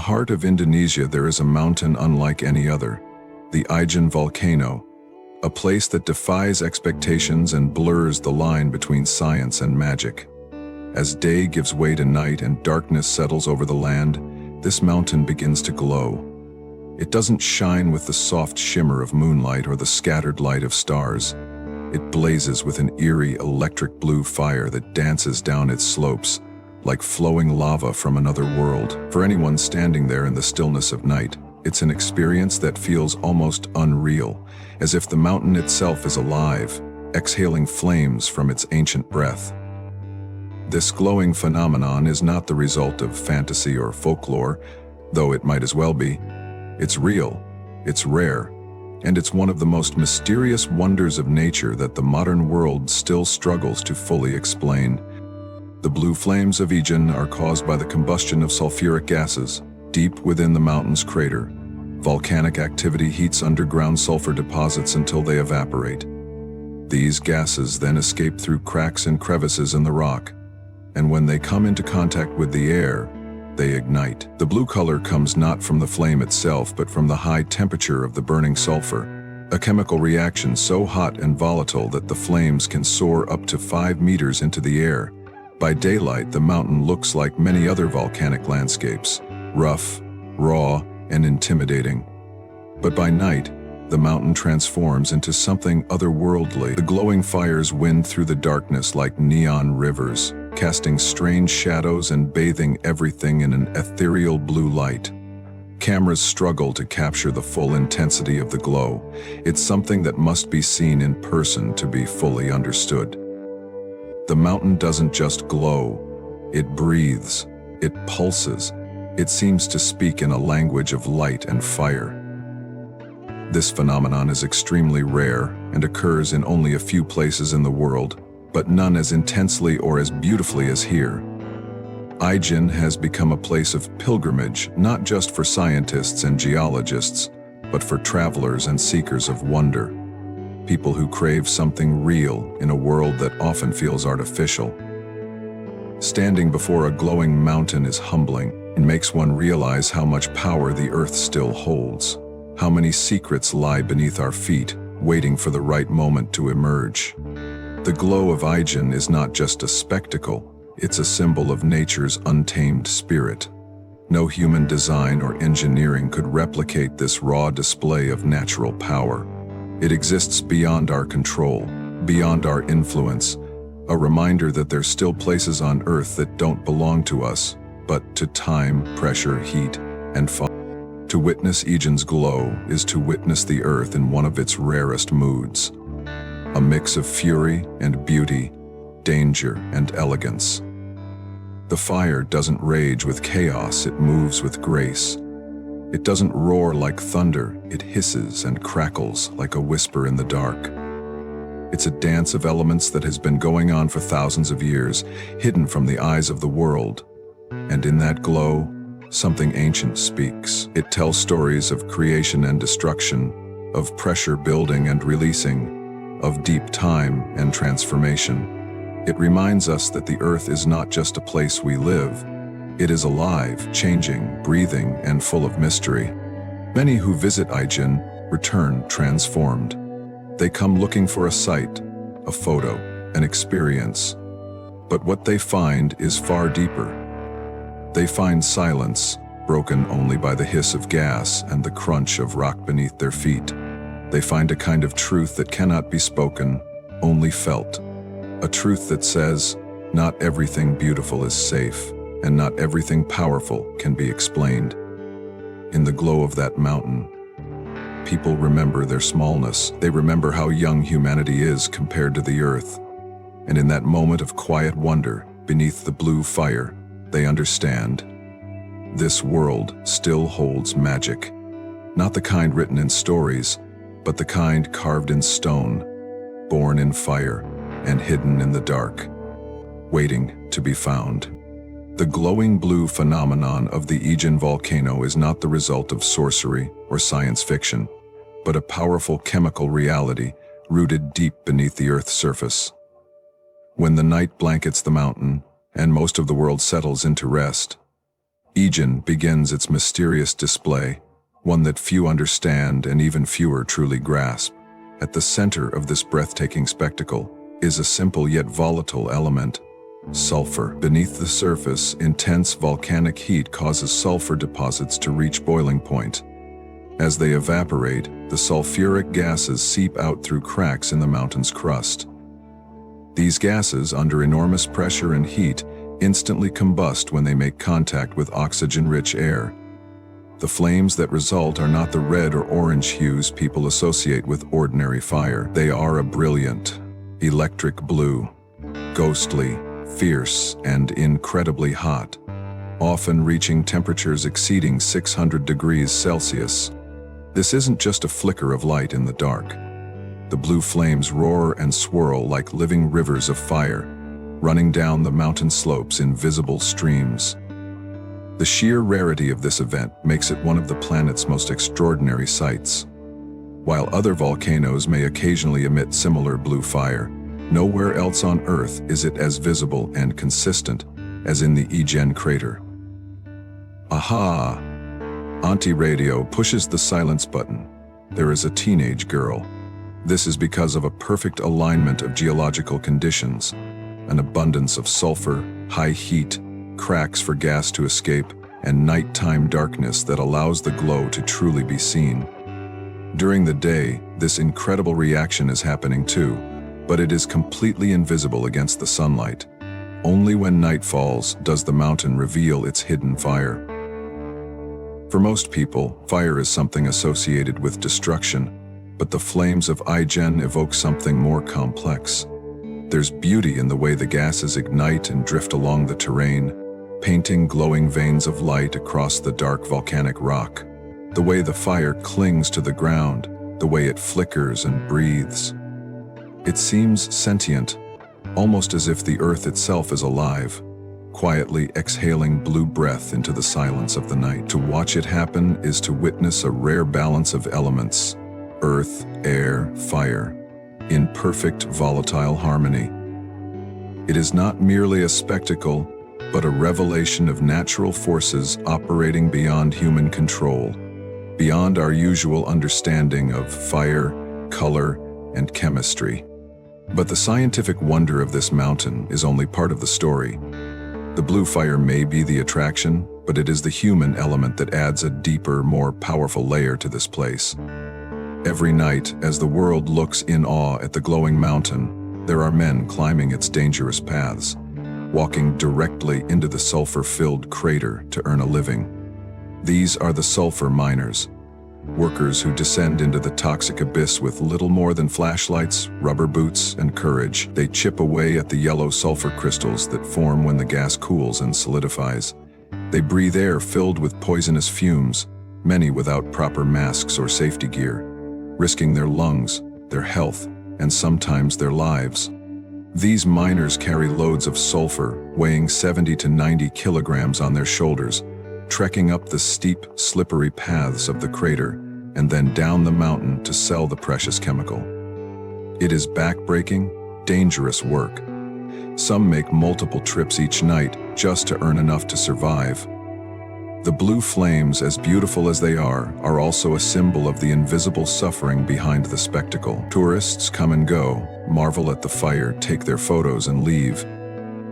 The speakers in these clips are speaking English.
the heart of Indonesia there is a mountain unlike any other, the Ijen Volcano, a place that defies expectations and blurs the line between science and magic. As day gives way to night and darkness settles over the land, this mountain begins to glow. It doesn't shine with the soft shimmer of moonlight or the scattered light of stars. It blazes with an eerie electric blue fire that dances down its slopes, like flowing lava from another world. For anyone standing there in the stillness of night, it's an experience that feels almost unreal, as if the mountain itself is alive, exhaling flames from its ancient breath. This glowing phenomenon is not the result of fantasy or folklore, though it might as well be. It's real, it's rare, and it's one of the most mysterious wonders of nature that the modern world still struggles to fully explain. The blue flames of Ijen are caused by the combustion of sulfuric gases. Deep within the mountain's crater, volcanic activity heats underground sulfur deposits until they evaporate. These gases then escape through cracks and crevices in the rock, and when they come into contact with the air, they ignite. The blue color comes not from the flame itself, but from the high temperature of the burning sulfur, a chemical reaction so hot and volatile that the flames can soar up to 5 meters into the air. By daylight, the mountain looks like many other volcanic landscapes, rough, raw, and intimidating. But by night, the mountain transforms into something otherworldly. The glowing fires wind through the darkness like neon rivers, casting strange shadows and bathing everything in an ethereal blue light. Cameras struggle to capture the full intensity of the glow. It's something that must be seen in person to be fully understood. The mountain doesn't just glow, it breathes, it pulses, it seems to speak in a language of light and fire. This phenomenon is extremely rare and occurs in only a few places in the world, but none as intensely or as beautifully as here. Ijen has become a place of pilgrimage, not just for scientists and geologists, but for travelers and seekers of wonder. People who crave something real in a world that often feels artificial. Standing before a glowing mountain is humbling and makes one realize how much power the earth still holds, how many secrets lie beneath our feet, waiting for the right moment to emerge. The glow of Ijen is not just a spectacle, it's a symbol of nature's untamed spirit. No human design or engineering could replicate this raw display of natural power. It exists beyond our control, beyond our influence, a reminder that there's still places on Earth that don't belong to us, but to time, pressure, heat, and fire. To witness Ijen's glow is to witness the Earth in one of its rarest moods. A mix of fury and beauty, danger and elegance. The fire doesn't rage with chaos, it moves with grace. It doesn't roar like thunder, it hisses and crackles like a whisper in the dark. It's a dance of elements that has been going on for thousands of years, hidden from the eyes of the world. And in that glow, something ancient speaks. It tells stories of creation and destruction, of pressure building and releasing, of deep time and transformation. It reminds us that the earth is not just a place we live. It is alive, changing, breathing, and full of mystery. Many who visit Ijen return transformed. They come looking for a sight, a photo, an experience. But what they find is far deeper. They find silence, broken only by the hiss of gas and the crunch of rock beneath their feet. They find a kind of truth that cannot be spoken, only felt. A truth that says, not everything beautiful is safe, and not everything powerful can be explained. In the glow of that mountain, people remember their smallness. They remember how young humanity is compared to the earth. And in that moment of quiet wonder, beneath the blue fire, they understand. This world still holds magic. Not the kind written in stories, but the kind carved in stone, born in fire, and hidden in the dark, waiting to be found. The glowing blue phenomenon of the Ijen volcano is not the result of sorcery or science fiction, but a powerful chemical reality rooted deep beneath the Earth's surface. When the night blankets the mountain, and most of the world settles into rest, Ijen begins its mysterious display, one that few understand and even fewer truly grasp. At the center of this breathtaking spectacle is a simple yet volatile element: sulfur. Beneath the surface, intense volcanic heat causes sulfur deposits to reach boiling point. As they evaporate, the sulfuric gases seep out through cracks in the mountain's crust. These gases, under enormous pressure and heat, instantly combust when they make contact with oxygen-rich air. The flames that result are not the red or orange hues people associate with ordinary fire. They are a brilliant, electric blue, ghostly, fierce, and incredibly hot, often reaching temperatures exceeding 600 degrees Celsius. This isn't just a flicker of light in the dark. The blue flames roar and swirl like living rivers of fire, running down the mountain slopes in visible streams. The sheer rarity of this event makes it one of the planet's most extraordinary sights. While other volcanoes may occasionally emit similar blue fire, nowhere else on Earth is it as visible and consistent as in the Ijen crater. Aha! Auntie Radio pushes the silence button. There is a teenage girl. This is because of a perfect alignment of geological conditions: an abundance of sulfur, high heat, cracks for gas to escape, and nighttime darkness that allows the glow to truly be seen. During the day, this incredible reaction is happening too, but it is completely invisible against the sunlight. Only when night falls does the mountain reveal its hidden fire. For most people, fire is something associated with destruction, but the flames of Ijen evoke something more complex. There's beauty in the way the gases ignite and drift along the terrain, painting glowing veins of light across the dark volcanic rock. The way the fire clings to the ground, the way it flickers and breathes. It seems sentient, almost as if the earth itself is alive, quietly exhaling blue breath into the silence of the night. To watch it happen is to witness a rare balance of elements: earth, air, fire, in perfect volatile harmony. It is not merely a spectacle, but a revelation of natural forces operating beyond human control, beyond our usual understanding of fire, color, and chemistry. But the scientific wonder of this mountain is only part of the story. The blue fire may be the attraction, but it is the human element that adds a deeper, more powerful layer to this place. Every night, as the world looks in awe at the glowing mountain, there are men climbing its dangerous paths, walking directly into the sulfur-filled crater to earn a living. These are the sulfur miners, workers who descend into the toxic abyss with little more than flashlights, rubber boots, and courage. They chip away at the yellow sulfur crystals that form when the gas cools and solidifies. They breathe air filled with poisonous fumes, many without proper masks or safety gear, risking their lungs, their health, and sometimes their lives. These miners carry loads of sulfur, weighing 70 to 90 kilograms on their shoulders, trekking up the steep, slippery paths of the crater, and then down the mountain to sell the precious chemical. It is backbreaking, dangerous work. Some make multiple trips each night just to earn enough to survive. The blue flames, as beautiful as they are also a symbol of the invisible suffering behind the spectacle. Tourists come and go, marvel at the fire, take their photos, and leave.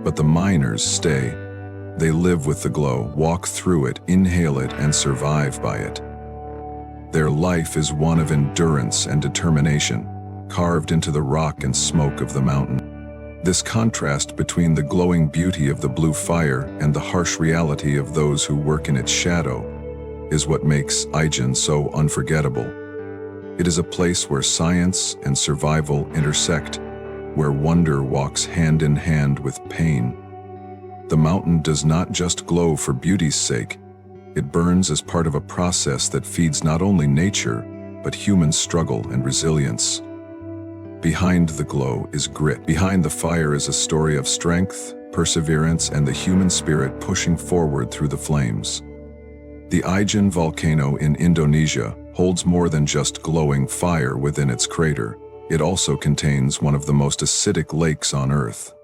But the miners stay. They live with the glow, walk through it, inhale it, and survive by it. Their life is one of endurance and determination, carved into the rock and smoke of the mountain. This contrast between the glowing beauty of the blue fire and the harsh reality of those who work in its shadow is what makes Ijen so unforgettable. It is a place where science and survival intersect, where wonder walks hand in hand with pain. The mountain does not just glow for beauty's sake, it burns as part of a process that feeds not only nature, but human struggle and resilience. Behind the glow is grit. Behind the fire is a story of strength, perseverance, and the human spirit pushing forward through the flames. The Ijen Volcano in Indonesia holds more than just glowing fire within its crater. It also contains one of the most acidic lakes on Earth.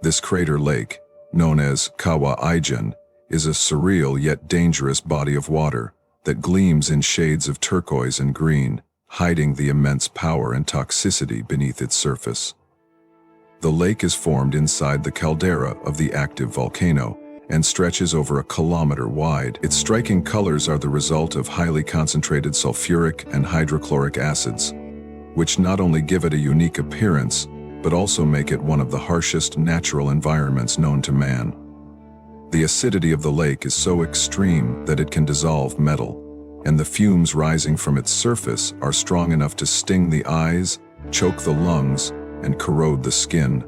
This crater lake, known as Kawah Ijen, is a surreal yet dangerous body of water that gleams in shades of turquoise and green, hiding the immense power and toxicity beneath its surface. The lake is formed inside the caldera of the active volcano and stretches over a kilometer wide. Its striking colors are the result of highly concentrated sulfuric and hydrochloric acids, which not only give it a unique appearance, but also make it one of the harshest natural environments known to man. The acidity of the lake is so extreme that it can dissolve metal, and the fumes rising from its surface are strong enough to sting the eyes, choke the lungs, and corrode the skin.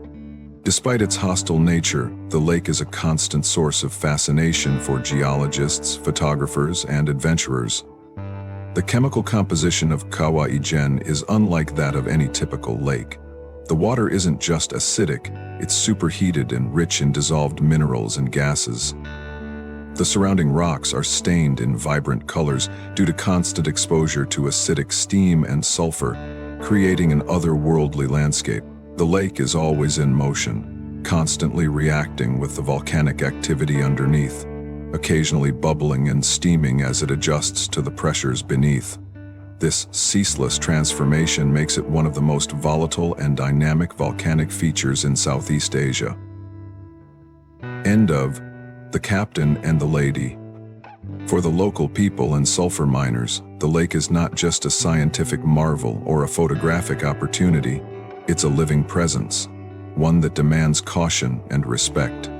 Despite its hostile nature, the lake is a constant source of fascination for geologists, photographers, and adventurers. The chemical composition of Kawah Ijen is unlike that of any typical lake. The water isn't just acidic, it's superheated and rich in dissolved minerals and gases. The surrounding rocks are stained in vibrant colors due to constant exposure to acidic steam and sulfur, creating an otherworldly landscape. The lake is always in motion, constantly reacting with the volcanic activity underneath, occasionally bubbling and steaming as it adjusts to the pressures beneath. This ceaseless transformation makes it one of the most volatile and dynamic volcanic features in Southeast Asia. End of The Captain and the Lady. For the local people and sulfur miners, the lake is not just a scientific marvel or a photographic opportunity, it's a living presence, one that demands caution and respect.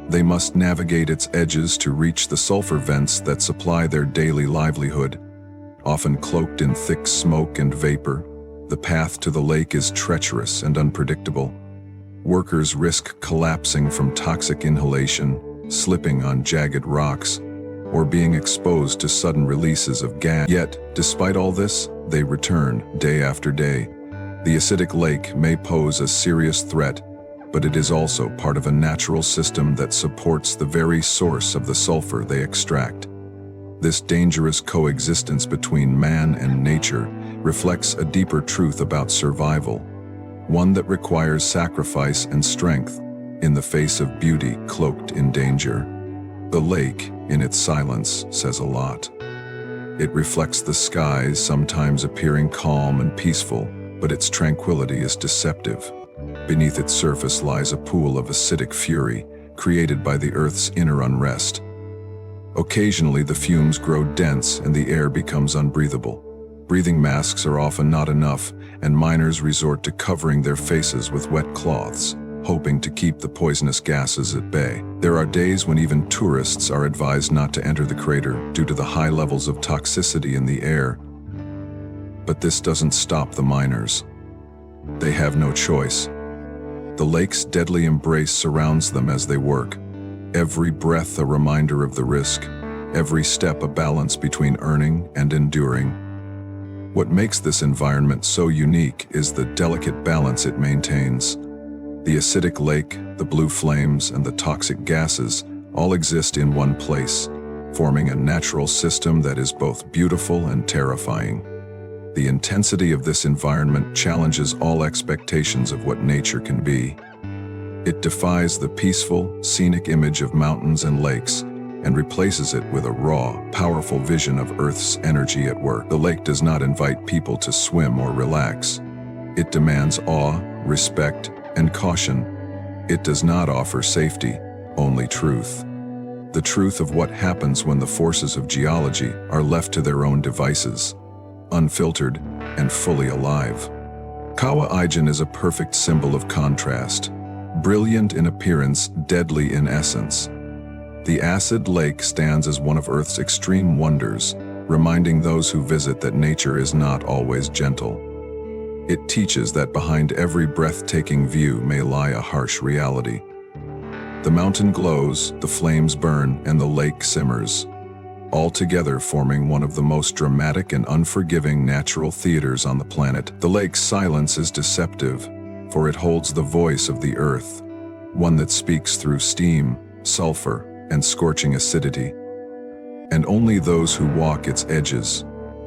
They must navigate its edges to reach the sulfur vents that supply their daily livelihood. Often cloaked in thick smoke and vapor, the path to the lake is treacherous and unpredictable. Workers risk collapsing from toxic inhalation, slipping on jagged rocks, or being exposed to sudden releases of gas. Yet, despite all this, they return day after day. The acidic lake may pose a serious threat, but it is also part of a natural system that supports the very source of the sulfur they extract. This dangerous coexistence between man and nature reflects a deeper truth about survival, one that requires sacrifice and strength in the face of beauty cloaked in danger. The lake, in its silence, says a lot. It reflects the skies, sometimes appearing calm and peaceful, but its tranquility is deceptive. Beneath its surface lies a pool of acidic fury, created by the Earth's inner unrest. Occasionally, the fumes grow dense and the air becomes unbreathable. Breathing masks are often not enough, and miners resort to covering their faces with wet cloths, hoping to keep the poisonous gases at bay. There are days when even tourists are advised not to enter the crater due to the high levels of toxicity in the air. But this doesn't stop the miners. They have no choice. The lake's deadly embrace surrounds them as they work. Every breath a reminder of the risk, every step a balance between earning and enduring. What makes this environment so unique is the delicate balance it maintains. The acidic lake, the blue flames, and the toxic gases all exist in one place, forming a natural system that is both beautiful and terrifying. The intensity of this environment challenges all expectations of what nature can be. It defies the peaceful, scenic image of mountains and lakes and replaces it with a raw, powerful vision of Earth's energy at work. The lake does not invite people to swim or relax. It demands awe, respect, and caution. It does not offer safety, only truth. The truth of what happens when the forces of geology are left to their own devices, unfiltered and fully alive. Kawah Ijen is a perfect symbol of contrast. Brilliant in appearance, deadly in essence. The acid lake stands as one of Earth's extreme wonders, reminding those who visit that nature is not always gentle. It teaches that behind every breathtaking view may lie a harsh reality. The mountain glows, the flames burn, and the lake simmers, all together forming one of the most dramatic and unforgiving natural theaters on the planet. The lake's silence is deceptive, for it holds the voice of the earth, one that speaks through steam, sulfur, and scorching acidity. And only those who walk its edges,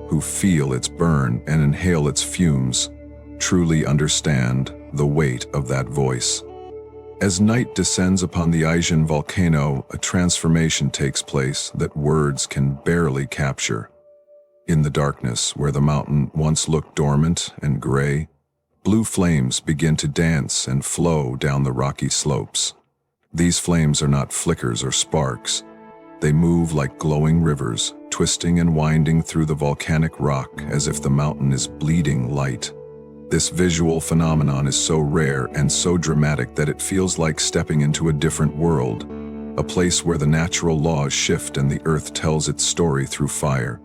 who feel its burn and inhale its fumes, truly understand the weight of that voice. As night descends upon the Ijen volcano, a transformation takes place that words can barely capture. In the darkness, where the mountain once looked dormant and gray, blue flames begin to dance and flow down the rocky slopes. These flames are not flickers or sparks. They move like glowing rivers, twisting and winding through the volcanic rock as if the mountain is bleeding light. This visual phenomenon is so rare and so dramatic that it feels like stepping into a different world, a place where the natural laws shift and the earth tells its story through fire.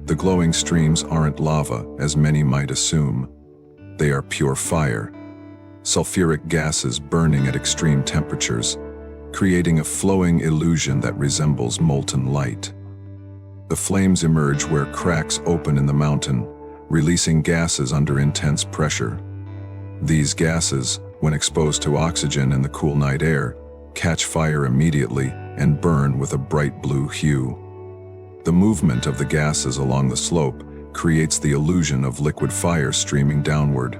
The glowing streams aren't lava, as many might assume. They are pure fire, sulfuric gases burning at extreme temperatures, creating a flowing illusion that resembles molten light. The flames emerge where cracks open in the mountain, releasing gases under intense pressure. These gases, when exposed to oxygen in the cool night air, catch fire immediately and burn with a bright blue hue. The movement of the gases along the slope creates the illusion of liquid fire streaming downward,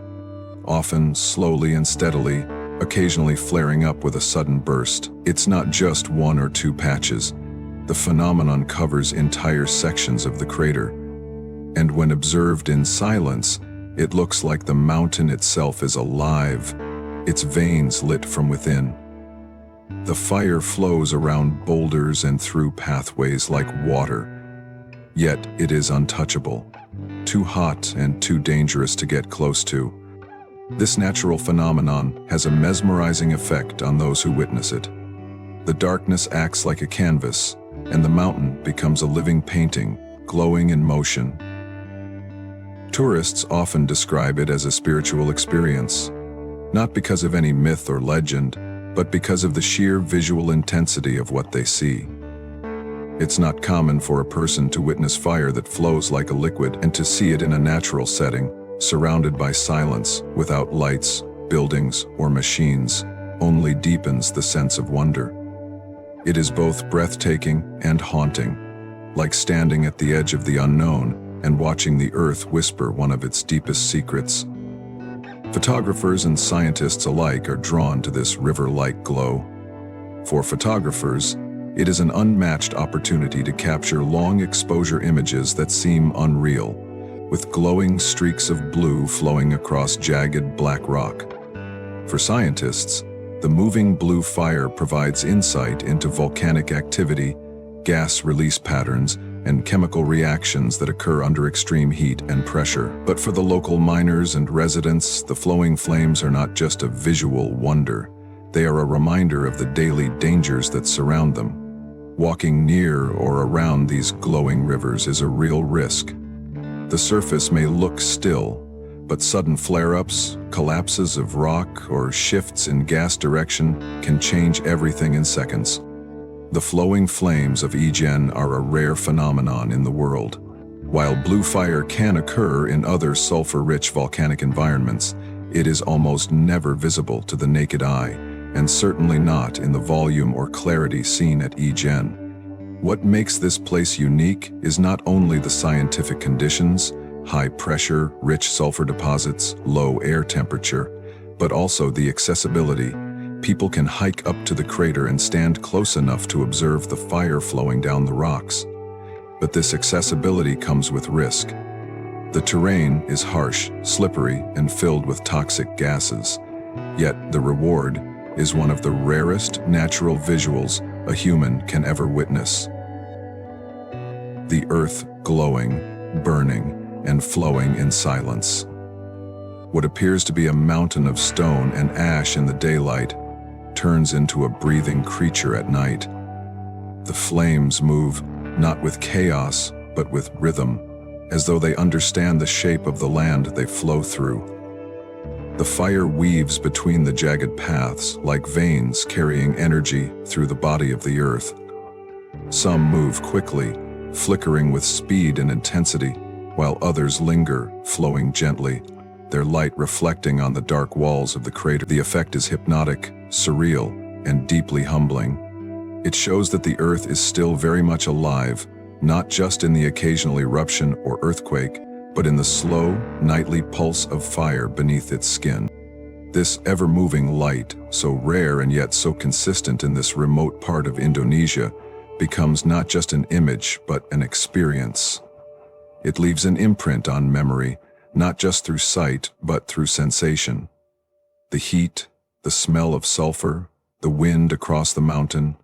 often slowly and steadily, occasionally flaring up with a sudden burst. It's not just one or two patches. The phenomenon covers entire sections of the crater. And when observed in silence, it looks like the mountain itself is alive, its veins lit from within. The fire flows around boulders and through pathways like water. Yet it is untouchable, too hot and too dangerous to get close to. This natural phenomenon has a mesmerizing effect on those who witness it. The darkness acts like a canvas, and the mountain becomes a living painting, glowing in motion. Tourists often describe it as a spiritual experience, not because of any myth or legend, but because of the sheer visual intensity of what they see. It's not common for a person to witness fire that flows like a liquid and to see it in a natural setting, surrounded by silence, without lights, buildings, or machines, only deepens the sense of wonder. It is both breathtaking and haunting, like standing at the edge of the unknown and watching the earth whisper one of its deepest secrets. Photographers and scientists alike are drawn to this river-like glow. For photographers, it is an unmatched opportunity to capture long-exposure images that seem unreal, with glowing streaks of blue flowing across jagged black rock. For scientists, the moving blue fire provides insight into volcanic activity, gas release patterns, and chemical reactions that occur under extreme heat and pressure. But for the local miners and residents, the flowing flames are not just a visual wonder. They are a reminder of the daily dangers that surround them. Walking near or around these glowing rivers is a real risk. The surface may look still, but sudden flare-ups, collapses of rock, or shifts in gas direction can change everything in seconds. The flowing flames of Ijen are a rare phenomenon in the world. While blue fire can occur in other sulfur-rich volcanic environments, it is almost never visible to the naked eye, and certainly not in the volume or clarity seen at Ijen. What makes this place unique is not only the scientific conditions, high pressure, rich sulfur deposits, low air temperature, but also the accessibility. People can hike up to the crater and stand close enough to observe the fire flowing down the rocks. But this accessibility comes with risk. The terrain is harsh, slippery, and filled with toxic gases. Yet the reward is one of the rarest natural visuals a human can ever witness. The earth glowing, burning, and flowing in silence. What appears to be a mountain of stone and ash in the daylight turns into a breathing creature at night. The flames move not with chaos, but with rhythm, as though they understand the shape of the land they flow through. The fire weaves between the jagged paths like veins carrying energy through the body of the earth. Some move quickly, flickering with speed and intensity, while others linger, flowing gently, their light reflecting on the dark walls of the crater. The effect is hypnotic, surreal, and deeply humbling. It shows that the earth is still very much alive, not just in the occasional eruption or earthquake, but in the slow, nightly pulse of fire beneath its skin. This ever-moving light, so rare and yet so consistent in this remote part of Indonesia, becomes not just an image but an experience. It leaves an imprint on memory, not just through sight but through sensation. The heat, the smell of sulfur, the wind across the mountain,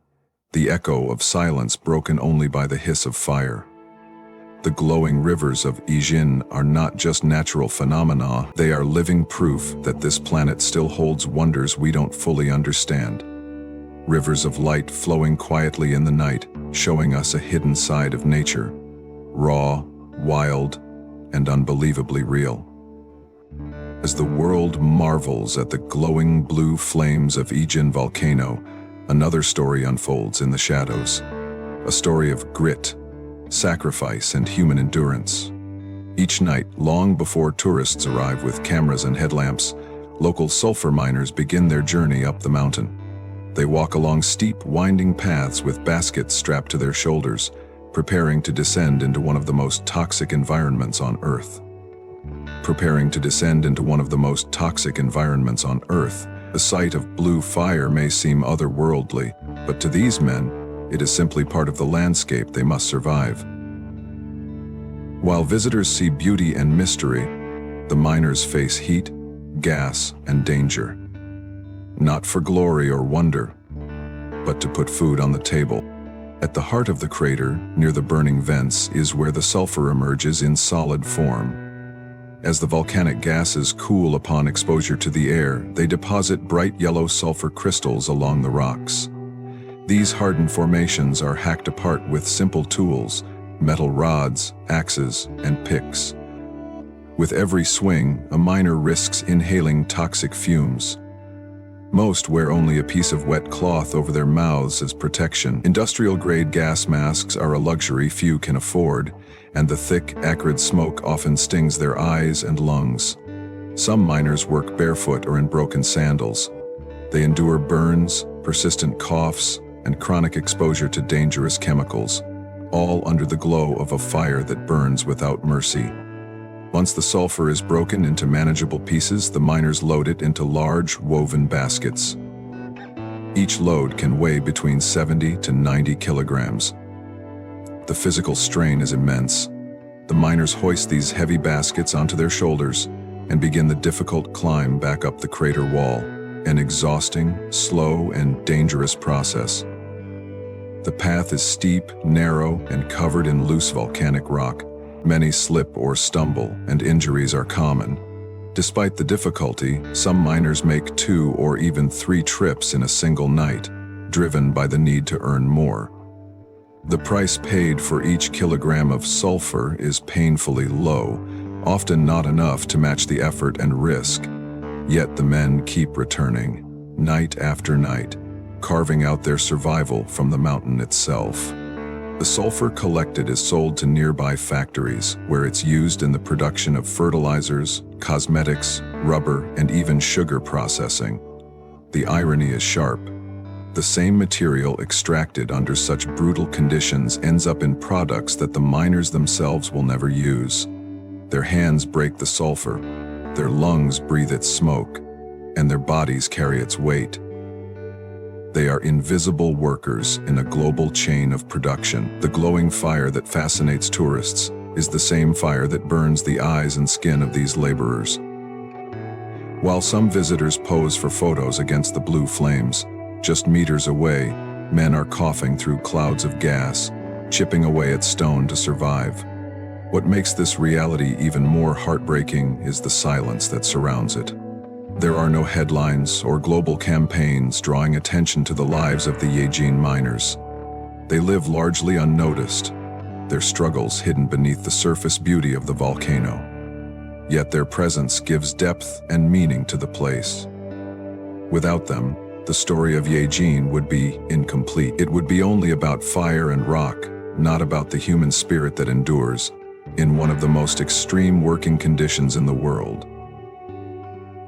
the echo of silence broken only by the hiss of fire. The glowing rivers of Ijen are not just natural phenomena, they are living proof that this planet still holds wonders we don't fully understand. Rivers of light flowing quietly in the night, showing us a hidden side of nature, raw, wild, and unbelievably real. As the world marvels at the glowing blue flames of Ijen Volcano, another story unfolds in the shadows. A story of grit, sacrifice, and human endurance. Each night, long before tourists arrive with cameras and headlamps, local sulfur miners begin their journey up the mountain. They walk along steep, winding paths with baskets strapped to their shoulders, preparing to descend into one of the most toxic environments on Earth. Preparing to descend into one of the most toxic environments on Earth, the sight of blue fire may seem otherworldly, but to these men, it is simply part of the landscape they must survive. While visitors see beauty and mystery, the miners face heat, gas, and danger. Not for glory or wonder, but to put food on the table. At the heart of the crater, near the burning vents, is where the sulfur emerges in solid form. As the volcanic gases cool upon exposure to the air, they deposit bright yellow sulfur crystals along the rocks. These hardened formations are hacked apart with simple tools, metal rods, axes, and picks. With every swing, a miner risks inhaling toxic fumes. Most wear only a piece of wet cloth over their mouths as protection. Industrial-grade gas masks are a luxury few can afford, and the thick, acrid smoke often stings their eyes and lungs. Some miners work barefoot or in broken sandals. They endure burns, persistent coughs, and chronic exposure to dangerous chemicals, all under the glow of a fire that burns without mercy. Once the sulfur is broken into manageable pieces, the miners load it into large, woven baskets. Each load can weigh between 70 to 90 kilograms. The physical strain is immense. The miners hoist these heavy baskets onto their shoulders and begin the difficult climb back up the crater wall, an exhausting, slow, and dangerous process. The path is steep, narrow, and covered in loose volcanic rock. Many slip or stumble, and injuries are common. Despite the difficulty, some miners make 2 or even 3 trips in a single night, driven by the need to earn more. The price paid for each kilogram of sulfur is painfully low, often not enough to match the effort and risk. Yet the men keep returning, night after night, carving out their survival from the mountain itself. The sulfur collected is sold to nearby factories, where it's used in the production of fertilizers, cosmetics, rubber, and even sugar processing. The irony is sharp. The same material extracted under such brutal conditions ends up in products that the miners themselves will never use. Their hands break the sulfur, their lungs breathe its smoke, and their bodies carry its weight. They are invisible workers in a global chain of production. The glowing fire that fascinates tourists is the same fire that burns the eyes and skin of these laborers. While some visitors pose for photos against the blue flames, just meters away, men are coughing through clouds of gas, chipping away at stone to survive. What makes this reality even more heartbreaking is the silence that surrounds it. There are no headlines or global campaigns drawing attention to the lives of the Ijen miners. They live largely unnoticed, their struggles hidden beneath the surface beauty of the volcano. Yet their presence gives depth and meaning to the place. Without them, the story of Ijen would be incomplete. It would be only about fire and rock, not about the human spirit that endures, in one of the most extreme working conditions in the world.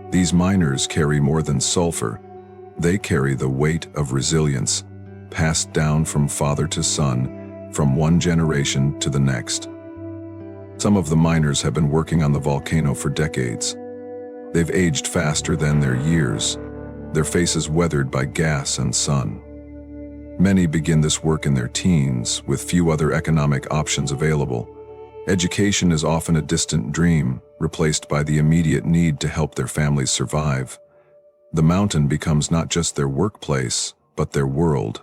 These miners carry more than sulfur. They carry the weight of resilience, passed down from father to son, from one generation to the next. Some of the miners have been working on the volcano for decades. They've aged faster than their years, their faces weathered by gas and sun. Many begin this work in their teens, with few other economic options available. Education is often a distant dream, replaced by the immediate need to help their families survive. The mountain becomes not just their workplace, but their world.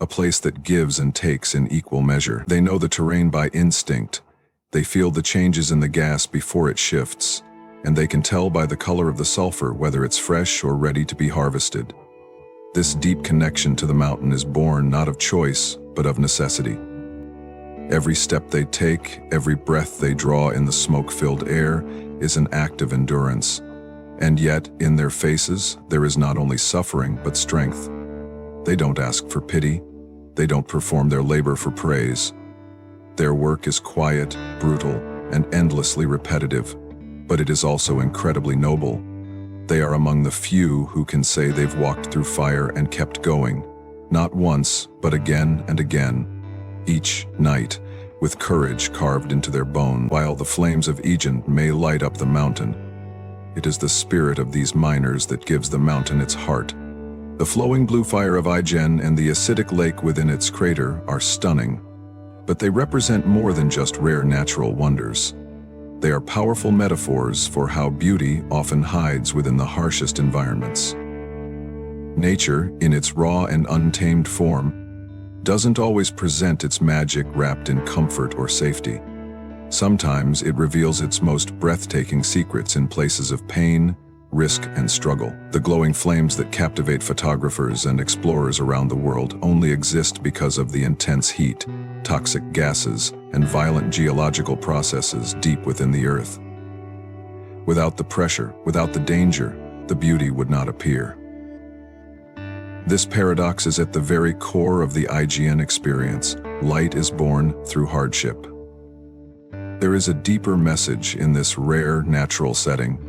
A place that gives and takes in equal measure. They know the terrain by instinct. They feel the changes in the gas before it shifts, and they can tell by the color of the sulfur whether it's fresh or ready to be harvested. This deep connection to the mountain is born not of choice, but of necessity. Every step they take, every breath they draw in the smoke-filled air is an act of endurance. And yet, in their faces, there is not only suffering, but strength. They don't ask for pity. They don't perform their labor for praise. Their work is quiet, brutal, and endlessly repetitive, but it is also incredibly noble. They are among the few who can say they've walked through fire and kept going, not once, but again and again, each night, with courage carved into their bone. While the flames of Ijen may light up the mountain, it is the spirit of these miners that gives the mountain its heart. The flowing blue fire of Ijen and the acidic lake within its crater are stunning, but they represent more than just rare natural wonders. They are powerful metaphors for how beauty often hides within the harshest environments. Nature, in its raw and untamed form, doesn't always present its magic wrapped in comfort or safety. Sometimes it reveals its most breathtaking secrets in places of pain, risk, and struggle. The glowing flames that captivate photographers and explorers around the world only exist because of the intense heat, toxic gases, and violent geological processes deep within the earth. Without the pressure, without the danger, the beauty would not appear. This paradox is at the very core of the Ijen experience. Light is born through hardship. There is a deeper message in this rare natural setting.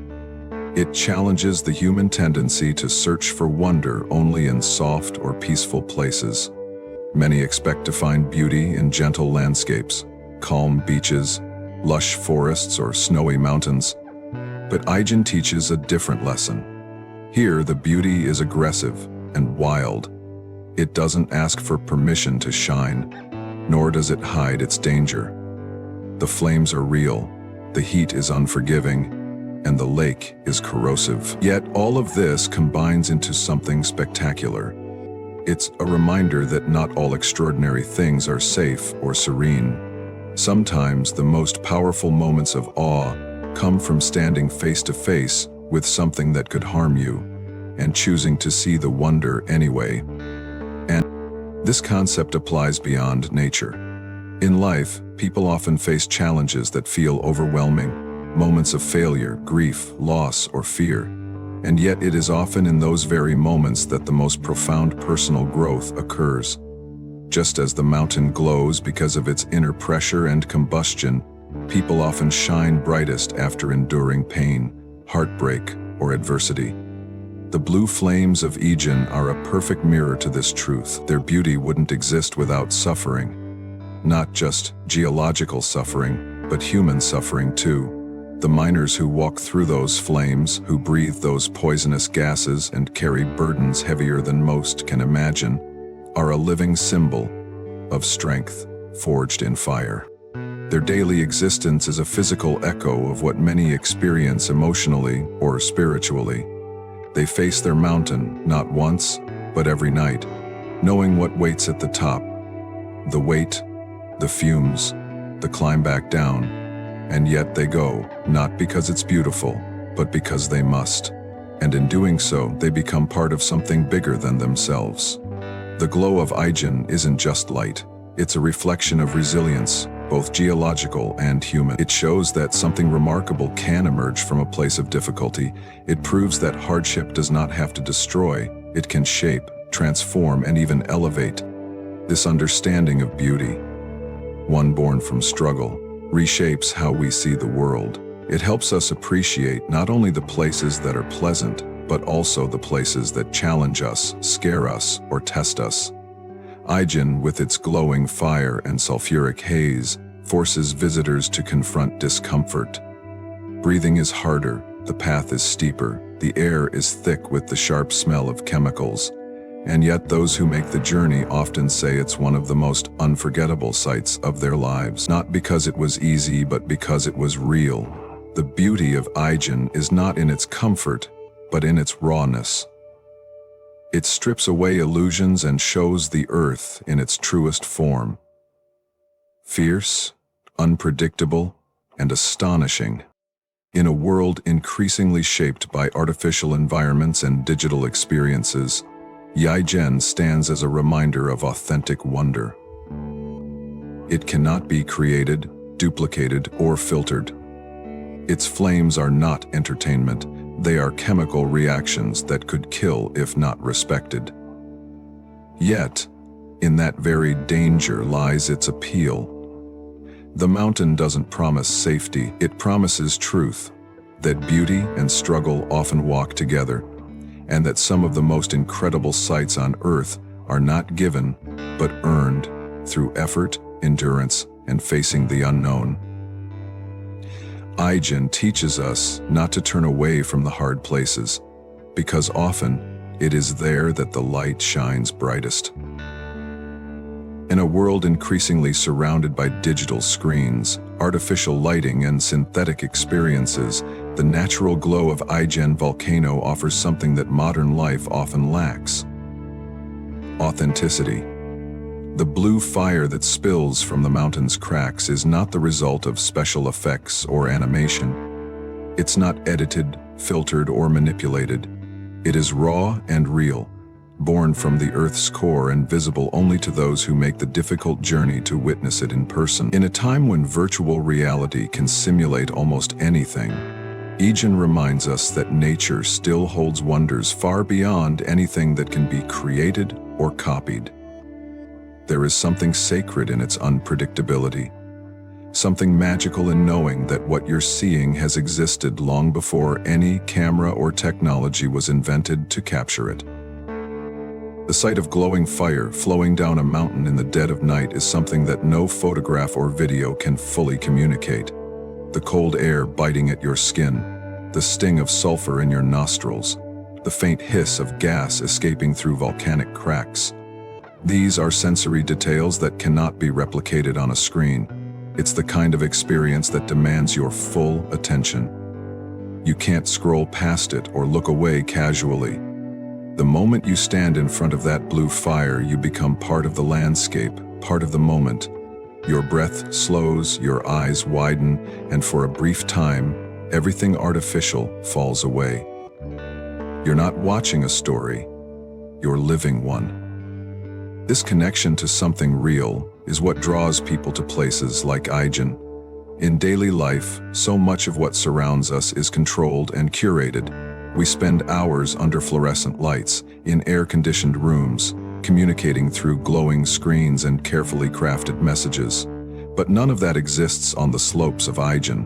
It challenges the human tendency to search for wonder only in soft or peaceful places. Many expect to find beauty in gentle landscapes, calm beaches, lush forests, or snowy mountains. But Ijen teaches a different lesson. Here, the beauty is aggressive and wild. It doesn't ask for permission to shine, nor does it hide its danger. The flames are real, the heat is unforgiving, and the lake is corrosive. Yet all of this combines into something spectacular. It's a reminder that not all extraordinary things are safe or serene. Sometimes the most powerful moments of awe come from standing face to face with something that could harm you, and choosing to see the wonder anyway. And this concept applies beyond nature. In life, people often face challenges that feel overwhelming, moments of failure, grief, loss, or fear. And yet it is often in those very moments that the most profound personal growth occurs. Just as the mountain glows because of its inner pressure and combustion, people often shine brightest after enduring pain, heartbreak, or adversity. The blue flames of Ijen are a perfect mirror to this truth. Their beauty wouldn't exist without suffering. Not just geological suffering, but human suffering too. The miners who walk through those flames, who breathe those poisonous gases and carry burdens heavier than most can imagine, are a living symbol of strength forged in fire. Their daily existence is a physical echo of what many experience emotionally or spiritually. They face their mountain not once, but every night, knowing what waits at the top. The weight, the fumes, the climb back down, and yet they go, not because it's beautiful, but because they must. And in doing so, they become part of something bigger than themselves. The glow of Ijen isn't just light, it's a reflection of resilience, both geological and human. It shows that something remarkable can emerge from a place of difficulty. It proves that hardship does not have to destroy, it can shape, transform, and even elevate. This understanding of beauty, one born from struggle, reshapes how we see the world. It helps us appreciate not only the places that are pleasant, but also the places that challenge us, scare us, or test us. Ijen, with its glowing fire and sulfuric haze, forces visitors to confront discomfort. Breathing is harder, The path is steeper, the air is thick with the sharp smell of chemicals, and yet those who make the journey often say it's one of the most unforgettable sights of their lives. Not because it was easy, but because it was real. The beauty of Ijen is not in its comfort, but in its rawness. It strips away illusions and shows the earth in its truest form. Fierce, unpredictable, and astonishing. In a world increasingly shaped by artificial environments and digital experiences, Ijen stands as a reminder of authentic wonder. It cannot be created, duplicated, or filtered. Its flames are not entertainment, they are chemical reactions that could kill if not respected. Yet, in that very danger lies its appeal. The mountain doesn't promise safety, it promises truth, that beauty and struggle often walk together, and that some of the most incredible sights on Earth are not given, but earned through effort, endurance, and facing the unknown. Ijen teaches us not to turn away from the hard places, because often it is there that the light shines brightest. In a world increasingly surrounded by digital screens, artificial lighting, and synthetic experiences, the natural glow of Ijen Volcano offers something that modern life often lacks: authenticity. The blue fire that spills from the mountain's cracks is not the result of special effects or animation. It's not edited, filtered, or manipulated. It is raw and real, born from the Earth's core and visible only to those who make the difficult journey to witness it in person. In a time when virtual reality can simulate almost anything, Ijen reminds us that nature still holds wonders far beyond anything that can be created or copied. There is something sacred in its unpredictability, something magical in knowing that what you're seeing has existed long before any camera or technology was invented to capture it. The sight of glowing fire flowing down a mountain in the dead of night is something that no photograph or video can fully communicate. The cold air biting at your skin, the sting of sulfur in your nostrils, the faint hiss of gas escaping through volcanic cracks. These are sensory details that cannot be replicated on a screen. It's the kind of experience that demands your full attention. You can't scroll past it or look away casually. The moment you stand in front of that blue fire, you become part of the landscape, part of the moment. Your breath slows, your eyes widen, and for a brief time, everything artificial falls away. You're not watching a story, you're living one. This connection to something real is what draws people to places like Ijen. In daily life, so much of what surrounds us is controlled and curated. We spend hours under fluorescent lights, in air-conditioned rooms, communicating through glowing screens and carefully crafted messages. But none of that exists on the slopes of Ijen.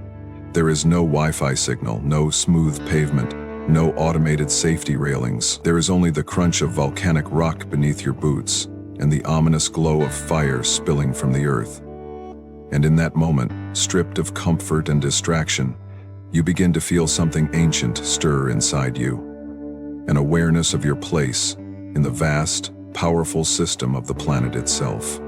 There is no Wi-Fi signal, no smooth pavement, no automated safety railings. There is only the crunch of volcanic rock beneath your boots, and the ominous glow of fire spilling from the earth. And in that moment, stripped of comfort and distraction, you begin to feel something ancient stir inside you, an awareness of your place in the vast, powerful system of the planet itself.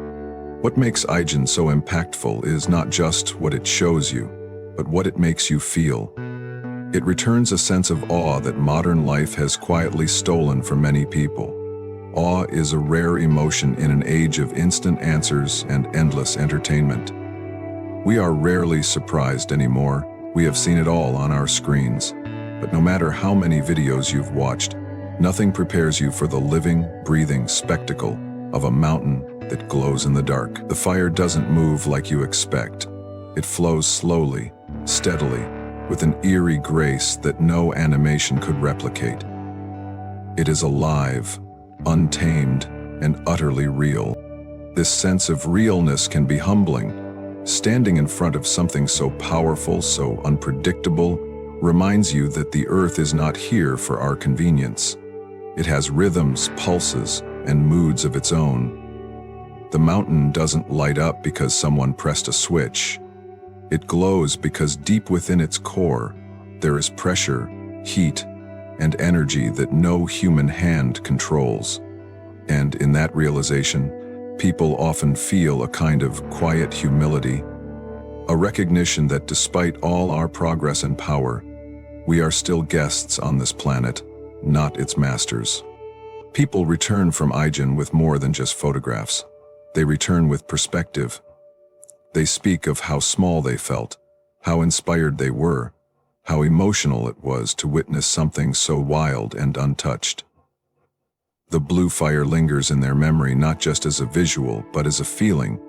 What makes Ijen so impactful is not just what it shows you, but what it makes you feel. It returns a sense of awe that modern life has quietly stolen from many people. Awe is a rare emotion in an age of instant answers and endless entertainment. We are rarely surprised anymore. We have seen it all on our screens. But no matter how many videos you've watched, nothing prepares you for the living, breathing spectacle of a mountain that glows in the dark. The fire doesn't move like you expect. It flows slowly, steadily, with an eerie grace that no animation could replicate. It is alive, untamed, and utterly real. This sense of realness can be humbling. Standing in front of something so powerful, so unpredictable, reminds you that the earth is not here for our convenience. It has rhythms, pulses, and moods of its own. The mountain doesn't light up because someone pressed a switch. It glows because deep within its core, There is pressure, heat, and energy that no human hand controls. And in that realization, people often feel a kind of quiet humility, a recognition that despite all our progress and power, we are still guests on this planet, not its masters. People return from Ijen with more than just photographs. They return with perspective. They speak of how small they felt, how inspired they were, how emotional it was to witness something so wild and untouched. The blue fire lingers in their memory not just as a visual, but as a feeling,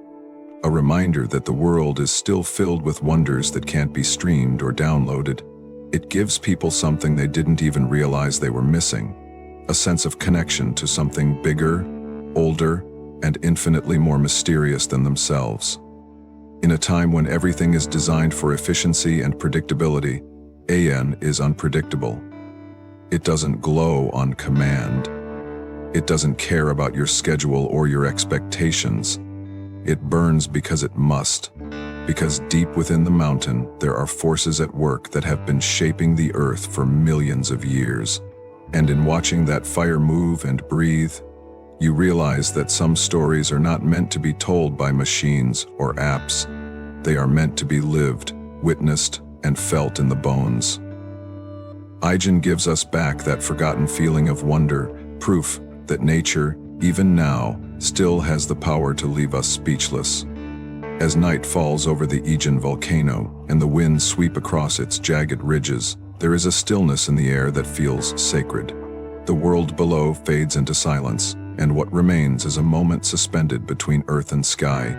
a reminder that the world is still filled with wonders that can't be streamed or downloaded. It gives people something they didn't even realize they were missing, a sense of connection to something bigger, older, and infinitely more mysterious than themselves. In a time when everything is designed for efficiency and predictability, Ijen is unpredictable. It doesn't glow on command. It doesn't care about your schedule or your expectations. It burns because it must, because deep within the mountain there are forces at work that have been shaping the earth for millions of years. And in watching that fire move and breathe, you realize that some stories are not meant to be told by machines or apps. They are meant to be lived, witnessed, and felt in the bones. Ijen gives us back that forgotten feeling of wonder, proof that nature, even now, still has the power to leave us speechless. As night falls over the Ijen volcano and the winds sweep across its jagged ridges, there is a stillness in the air that feels sacred. The world below fades into silence, and what remains is a moment suspended between earth and sky.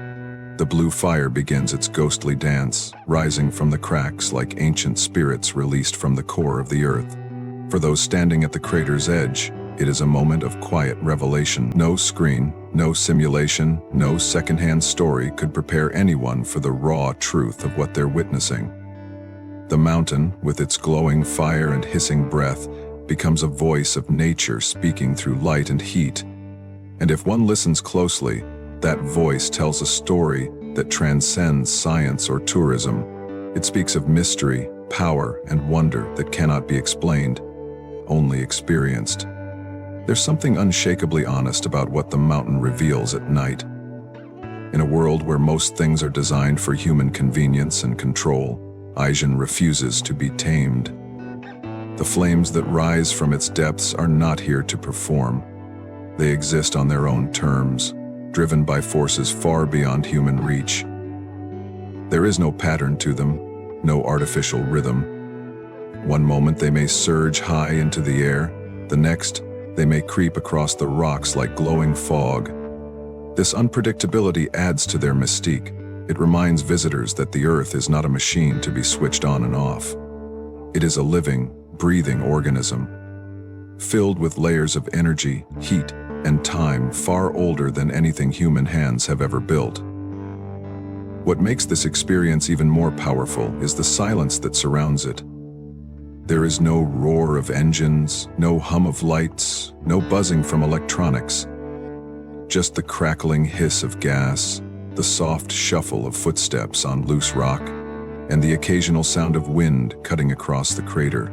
The blue fire begins its ghostly dance, rising from the cracks like ancient spirits released from the core of the earth. For those standing at the crater's edge, it is a moment of quiet revelation. No screen, no simulation, no secondhand story could prepare anyone for the raw truth of what they're witnessing. The mountain, with its glowing fire and hissing breath, becomes a voice of nature speaking through light and heat. And if one listens closely, that voice tells a story that transcends science or tourism. It speaks of mystery, power, and wonder that cannot be explained, only experienced. There's something unshakably honest about what the mountain reveals at night. In a world where most things are designed for human convenience and control, Ijen refuses to be tamed. The flames that rise from its depths are not here to perform. They exist on their own terms, driven by forces far beyond human reach. There is no pattern to them, no artificial rhythm. One moment they may surge high into the air, the next they may creep across the rocks like glowing fog. This unpredictability adds to their mystique. It reminds visitors that the earth is not a machine to be switched on and off. It is a living, breathing organism, filled with layers of energy, heat, and time far older than anything human hands have ever built. What makes this experience even more powerful is the silence that surrounds it. There is no roar of engines, no hum of lights, no buzzing from electronics. Just the crackling hiss of gas, the soft shuffle of footsteps on loose rock, and the occasional sound of wind cutting across the crater.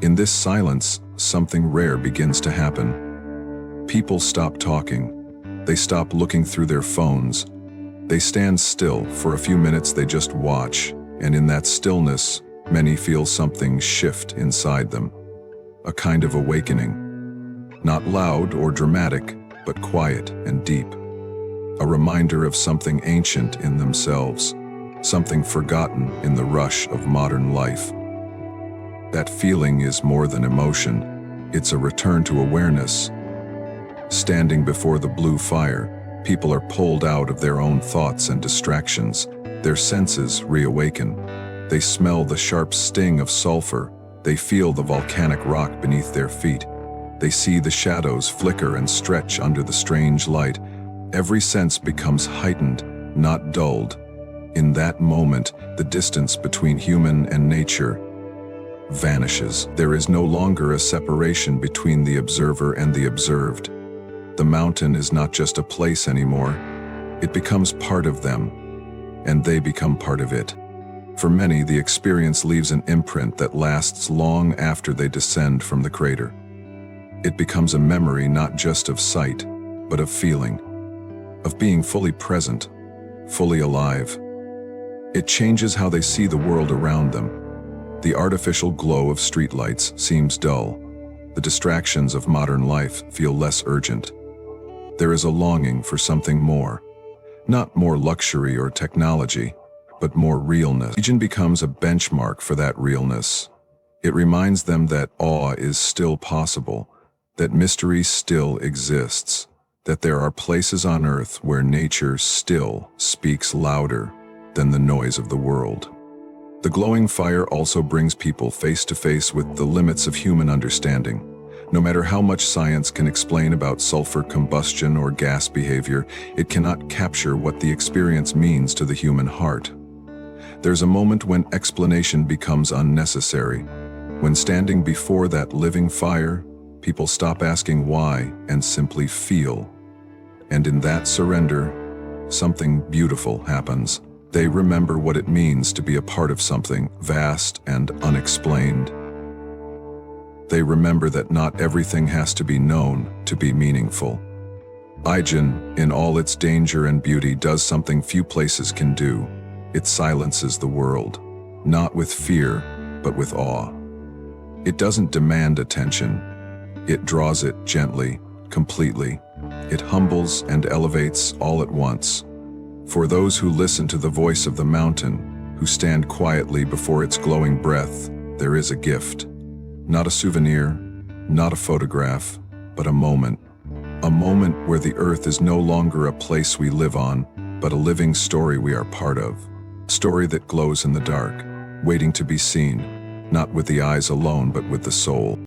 In this silence, something rare begins to happen. People stop talking. They stop looking through their phones. They stand still. For a few minutes they just watch, and in that stillness, many feel something shift inside them. A kind of awakening. Not loud or dramatic, but quiet and deep. A reminder of something ancient in themselves, something forgotten in the rush of modern life. That feeling is more than emotion. It's a return to awareness. Standing before the blue fire, people are pulled out of their own thoughts and distractions. Their senses reawaken. They smell the sharp sting of sulfur. They feel the volcanic rock beneath their feet. They see the shadows flicker and stretch under the strange light. Every sense becomes heightened, not dulled. In that moment, the distance between human and nature vanishes. There is no longer a separation between the observer and the observed. The mountain is not just a place anymore. It becomes part of them, and they become part of it. For many, the experience leaves an imprint that lasts long after they descend from the crater. It becomes a memory not just of sight, but of feeling, of being fully present, fully alive. It changes how they see the world around them. The artificial glow of streetlights seems dull. The distractions of modern life feel less urgent. There is a longing for something more. Not more luxury or technology, but more realness. Ijen becomes a benchmark for that realness. It reminds them that awe is still possible, that mystery still exists, that there are places on Earth where nature still speaks louder than the noise of the world. The glowing fire also brings people face to face with the limits of human understanding. No matter how much science can explain about sulfur combustion or gas behavior, it cannot capture what the experience means to the human heart. There's a moment when explanation becomes unnecessary. When standing before that living fire, people stop asking why and simply feel. And in that surrender, something beautiful happens. They remember what it means to be a part of something vast and unexplained. They remember that not everything has to be known to be meaningful. Ijen, in all its danger and beauty, does something few places can do. It silences the world, not with fear, but with awe. It doesn't demand attention. It draws it gently, completely. It humbles and elevates all at once. For those who listen to the voice of the mountain, who stand quietly before its glowing breath, there is a gift. Not a souvenir, not a photograph, but a moment. A moment where the earth is no longer a place we live on, but a living story we are part of. A story that glows in the dark, waiting to be seen, not with the eyes alone, but with the soul.